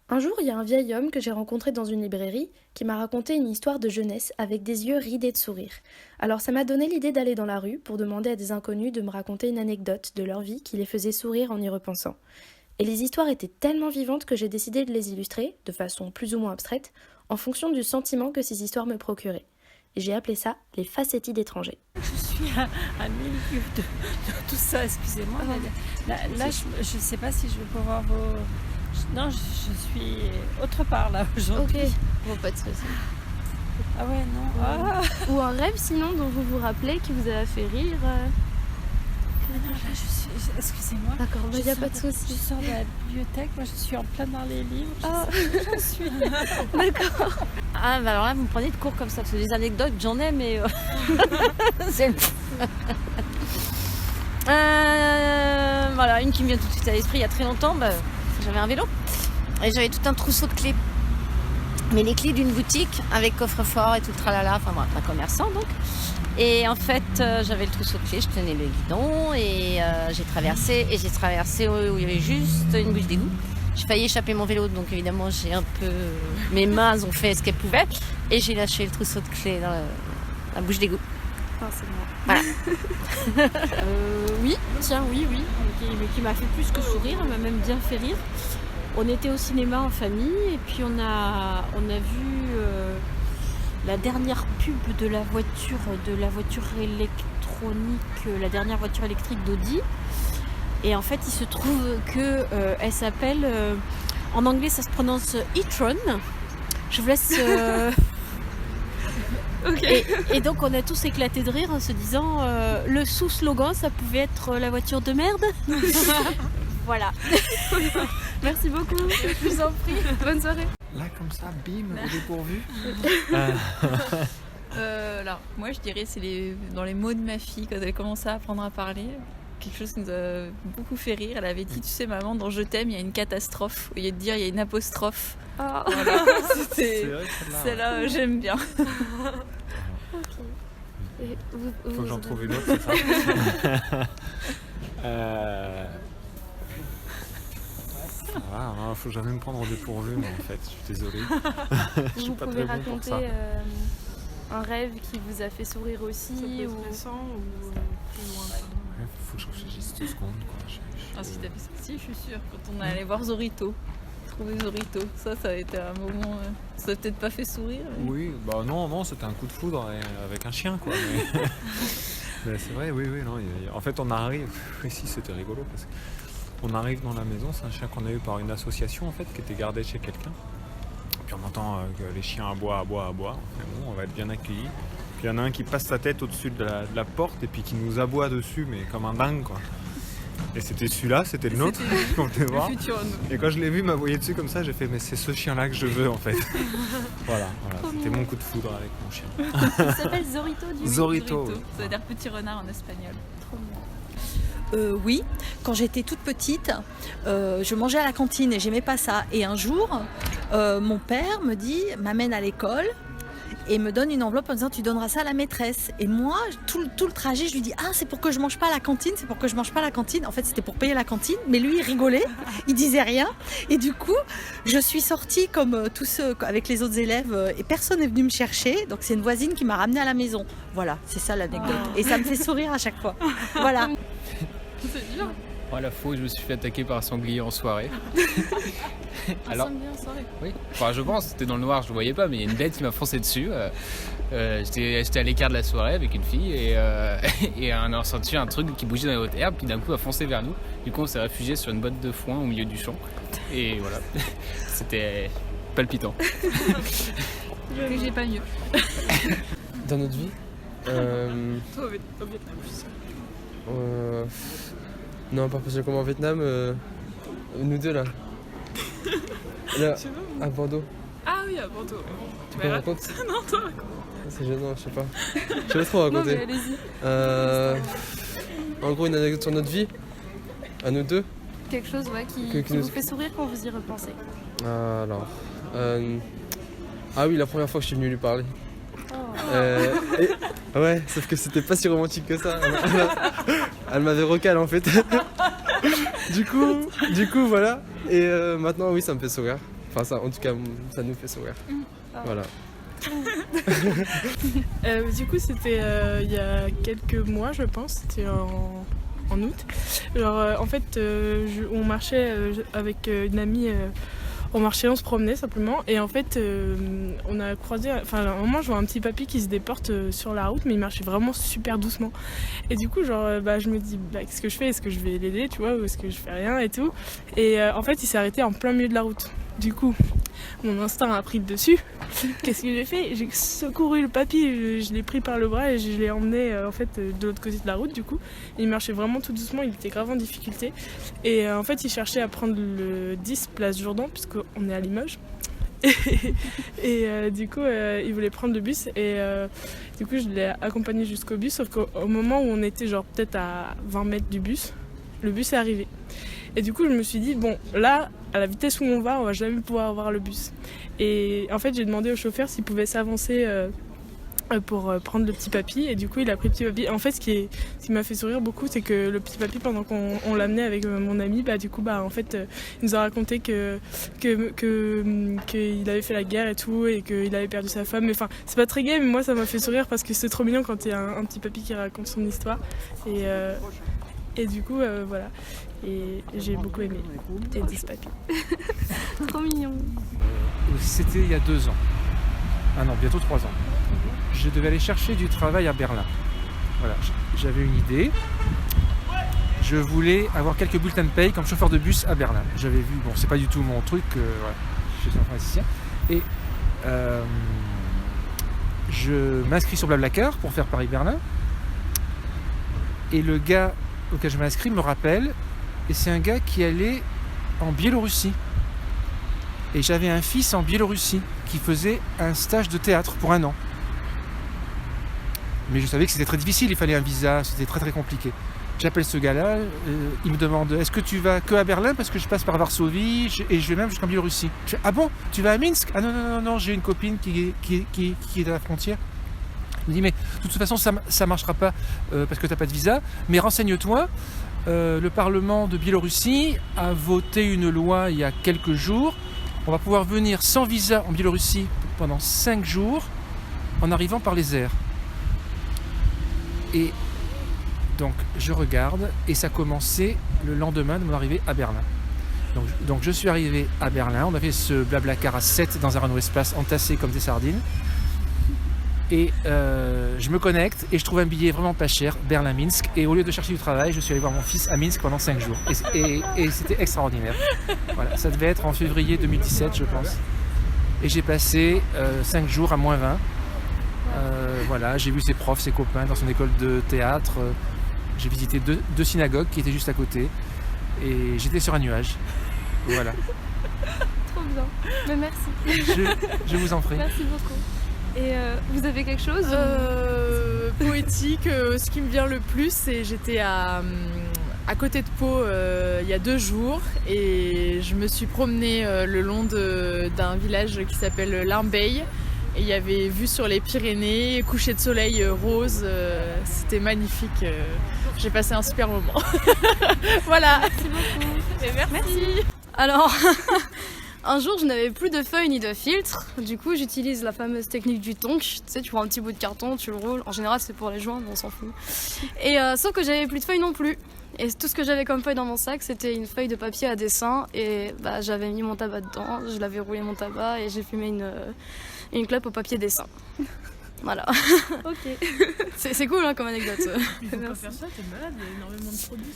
Un jour, il y a un vieil homme que j'ai rencontré dans une librairie qui m'a raconté une histoire de jeunesse avec des yeux ridés de sourire. Alors ça m'a donné l'idée d'aller dans la rue pour demander à des inconnus de me raconter une anecdote de leur vie qui les faisait sourire en y repensant. Et les histoires étaient tellement vivantes que j'ai décidé de les illustrer, de façon plus ou moins abstraite, en fonction du sentiment que ces histoires me procuraient. Et j'ai appelé ça les facéties d'étrangers. Je suis à milieu de tout ça, excusez-moi. Là, je ne sais pas si je vais pouvoir vous... Non, je suis autre part là aujourd'hui. Ok, bon, pas de soucis. Ah ouais, non. Ah. Ou un rêve sinon dont vous vous rappelez qui vous a fait rire. Non, là, excusez-moi. D'accord, il n'y a pas de Je soucis. sors de la bibliothèque, moi je suis en plein dans les livres. Je suis... D'accord. Ah, bah alors là, vous me prenez de court comme ça, parce que des anecdotes, j'en ai, mais. C'est... Voilà, une qui me vient tout de suite à l'esprit, il y a très longtemps, j'avais un vélo et j'avais tout un trousseau de clés. Mais les clés d'une boutique avec coffre-fort et tout le tralala, enfin bref, un commerçant donc. Et en fait, j'avais le trousseau de clés, je tenais le guidon et j'ai traversé où il y avait juste une bouche d'égout. J'ai failli échapper mon vélo, donc évidemment j'ai un peu... Mes mains ont fait ce qu'elles pouvaient et j'ai lâché le trousseau de clés dans la bouche d'égout. Ah, c'est moi. Voilà. Oui, qui m'a fait plus que sourire, elle m'a même bien fait rire. On était au cinéma en famille et puis on a vu la dernière pub de la voiture électronique, la dernière voiture électrique d'Audi. Et en fait, il se trouve que elle s'appelle, en anglais, ça se prononce e-tron. Je vous laisse. Ok. Et donc, on a tous éclaté de rire en se disant, le sous-slogan, ça pouvait être la voiture de merde. Voilà. Merci beaucoup. Je vous en prie. Bonne soirée. Là, comme ça, bim, au dépourvu. Alors, moi je dirais dans les mots de ma fille, quand elle commençait à apprendre à parler, quelque chose qui nous a beaucoup fait rire. Elle avait dit, tu sais maman, dans Je t'aime, il y a une catastrophe. Au lieu de dire, il y a une apostrophe. Ah. Voilà, C'est vrai, celle-là. celle-là, j'aime bien. Et Faut que j'en trouve une autre, c'est ça. Ah, faut jamais me prendre au dépourvu, mais en fait, je suis désolé. Je suis vous pas pouvez très bon pour raconter ça. un rêve qui vous a fait sourire aussi ou... récent ou plus lointain. Ouais, faut que je réfléchisse 2 secondes, quoi. Ah, si t'as fait ça, si, je suis sûre, quand on est allé voir Zorito, trouver Zorito, ça a été un moment. Ça t'a peut-être pas fait sourire. Mais... Oui, bah non, c'était un coup de foudre avec un chien, quoi. Mais, mais c'est vrai, oui, non. En fait, on arrive. Ici, c'était rigolo parce qu'on arrive dans la maison. C'est un chien qu'on a eu par une association, en fait, qui était gardé chez quelqu'un. Puis on entend que les chiens aboient. Mais bon, on va être bien accueillis. Puis il y en a un qui passe sa tête au-dessus de la porte et puis qui nous aboie dessus, mais comme un dingue, quoi. Et c'était celui-là, c'était le nôtre qu'on venait voir. Futur nous. Et quand je l'ai vu, il m'aboyait dessus comme ça, j'ai fait mais c'est ce chien-là que je veux en fait. Voilà, c'était mon coup de foudre avec mon chien. Il s'appelle Zorito du coup. Zorito. Oui. Ça veut dire petit renard en espagnol. Trop mignon. Oui, quand j'étais toute petite, je mangeais à la cantine et j'aimais pas ça. Et un jour, mon père m'amène à l'école et me donne une enveloppe en disant tu donneras ça à la maîtresse. Et moi, tout le trajet, je lui dis c'est pour que je mange pas à la cantine, c'est pour que je mange pas à la cantine. En fait, c'était pour payer la cantine, mais lui, il rigolait, il disait rien. Et du coup, je suis sortie comme tous ceux avec les autres élèves et personne n'est venu me chercher. Donc c'est une voisine qui m'a ramenée à la maison. Voilà, c'est ça l'anecdote. Et ça me fait sourire à chaque fois. Voilà. C'est dur. Oh, la fois où je me suis fait attaquer par un sanglier en soirée. Alors, oui, enfin, je pense, c'était dans le noir, je ne voyais pas, mais il y a une bête qui m'a foncé dessus. J'étais à l'écart de la soirée avec une fille et on a ressenti un truc qui bougeait dans les hautes herbes, puis d'un coup a foncé vers nous. Du coup, on s'est réfugié sur une botte de foin au milieu du champ. Et voilà, c'était palpitant. Que j'ai pas mieux. Dans notre vie Toi, au Vietnam, je suis sûre. Non, pas spécialement comme en Vietnam. Nous deux là. Là, à Bordeaux. Ah oui, à Bordeaux. Tu peux me raconter? Non, toi, raconte. C'est gênant, je sais pas. Je sais pas trop Non, mais raconter. allez-y. En gros, une anecdote sur notre vie. À nous deux. Quelque chose qui Que nous- vous fait sourire quand vous y repensez. Alors. Ah oui, la première fois que je suis venu lui parler. Ouais, sauf que c'était pas si romantique que ça. Elle m'avait recalé en fait. du coup, voilà. Et maintenant, oui, ça me fait sourire. Enfin ça, en tout cas, ça nous fait sourire. Voilà. Du coup, c'était il y a quelques mois, je pense, c'était en août. Genre, en fait, on marchait avec une amie, on marchait, on se promenait simplement, et en fait, on a croisé, enfin, à un moment, je vois un petit papy qui se déporte sur la route, mais il marchait vraiment super doucement. Et du coup, genre, je me dis, qu'est-ce que je fais? Est-ce que je vais l'aider, tu vois, ou est-ce que je fais rien et tout? Et en fait, il s'est arrêté en plein milieu de la route. Du coup, mon instinct a pris le dessus. Qu'est-ce que j'ai fait? J'ai secouru le papy, je l'ai pris par le bras et je l'ai emmené en fait de l'autre côté de la route. Du coup, il marchait vraiment tout doucement, il était grave en difficulté. Et en fait, il cherchait à prendre le 10 place Jourdan puisqu'on est à Limoges. Et du coup, il voulait prendre le bus et du coup, je l'ai accompagné jusqu'au bus. Sauf qu'au moment où on était genre peut-être à 20 mètres du bus, le bus est arrivé. Et du coup, je me suis dit, bon, là, à la vitesse où on va jamais pouvoir avoir le bus. Et en fait, j'ai demandé au chauffeur s'il pouvait s'avancer pour prendre le petit papy. Et du coup, il a pris le petit papy. En fait, ce qui m'a fait sourire beaucoup, c'est que le petit papy, pendant qu'on l'amenait avec mon ami, du coup, en fait, il nous a raconté qu'il avait fait la guerre et tout, et qu'il avait perdu sa femme. Mais enfin, c'est pas très gai, mais moi, ça m'a fait sourire parce que c'est trop mignon quand il y a un petit papy qui raconte son histoire. Et du coup, voilà. Et j'ai beaucoup aimé les 10 papys. Trop mignon. C'était il y a 2 ans. Ah non, bientôt 3 ans. Je devais aller chercher du travail à Berlin. Voilà, j'avais une idée. Je voulais avoir quelques bulletins de paye comme chauffeur de bus à Berlin. J'avais vu, bon, c'est pas du tout mon truc, voilà, je suis informaticien. Et je m'inscris sur Blablacar pour faire Paris-Berlin. Et le gars auquel je m'inscris me rappelle, et c'est un gars qui allait en Biélorussie. Et j'avais un fils en Biélorussie qui faisait un stage de théâtre pour 1 an. Mais je savais que c'était très difficile, il fallait un visa, c'était très très compliqué. J'appelle ce gars-là, il me demande, est-ce que tu vas que à Berlin parce que je passe par Varsovie et je vais même jusqu'en Biélorussie. Je fais, ah bon, tu vas à Minsk? Ah non, j'ai une copine qui est à la frontière. Il me dit, mais de toute façon ça marchera pas parce que tu n'as pas de visa, mais renseigne-toi. Le Parlement de Biélorussie a voté une loi il y a quelques jours. On va pouvoir venir sans visa en Biélorussie pendant 5 jours en arrivant par les airs. Et donc je regarde et ça commençait le lendemain de mon arrivée à Berlin. Donc je suis arrivé à Berlin, on a fait ce Blablacar à 7 dans un Renault Espace entassé comme des sardines. Et je me connecte et je trouve un billet vraiment pas cher, Berlin-Minsk. Et au lieu de chercher du travail, je suis allé voir mon fils à Minsk pendant 5 jours. Et c'était extraordinaire. Voilà, ça devait être en février 2017, je pense. Et j'ai passé 5 jours à -20. Voilà, j'ai vu ses profs, ses copains dans son école de théâtre. J'ai visité deux synagogues qui étaient juste à côté. Et j'étais sur un nuage. Voilà. Trop bien. Mais merci. Je vous en prie. Merci beaucoup. Et vous avez quelque chose Poétique, ce qui me vient le plus, c'est j'étais à côté de Pau il y a 2 jours et je me suis promenée le long d'un village qui s'appelle Limbeil. Et il y avait vue sur les Pyrénées, coucher de soleil rose, c'était magnifique. J'ai passé un super moment. Voilà. Merci beaucoup. Merci. Alors, un jour, je n'avais plus de feuilles ni de filtre. Du coup, j'utilise la fameuse technique du tonk. Tu sais, tu prends un petit bout de carton, tu le roules. En général, c'est pour les joints, mais on s'en fout. Et sauf que j'avais plus de feuilles non plus. Et tout ce que j'avais comme feuille dans mon sac, c'était une feuille de papier à dessin. Et j'avais mis mon tabac dedans, je l'avais roulé mon tabac et j'ai fumé une clope au papier dessin. Voilà. Ok. C'est cool hein, comme anecdote. Il faut pas faire ça, t'es malade, il y a énormément de produits.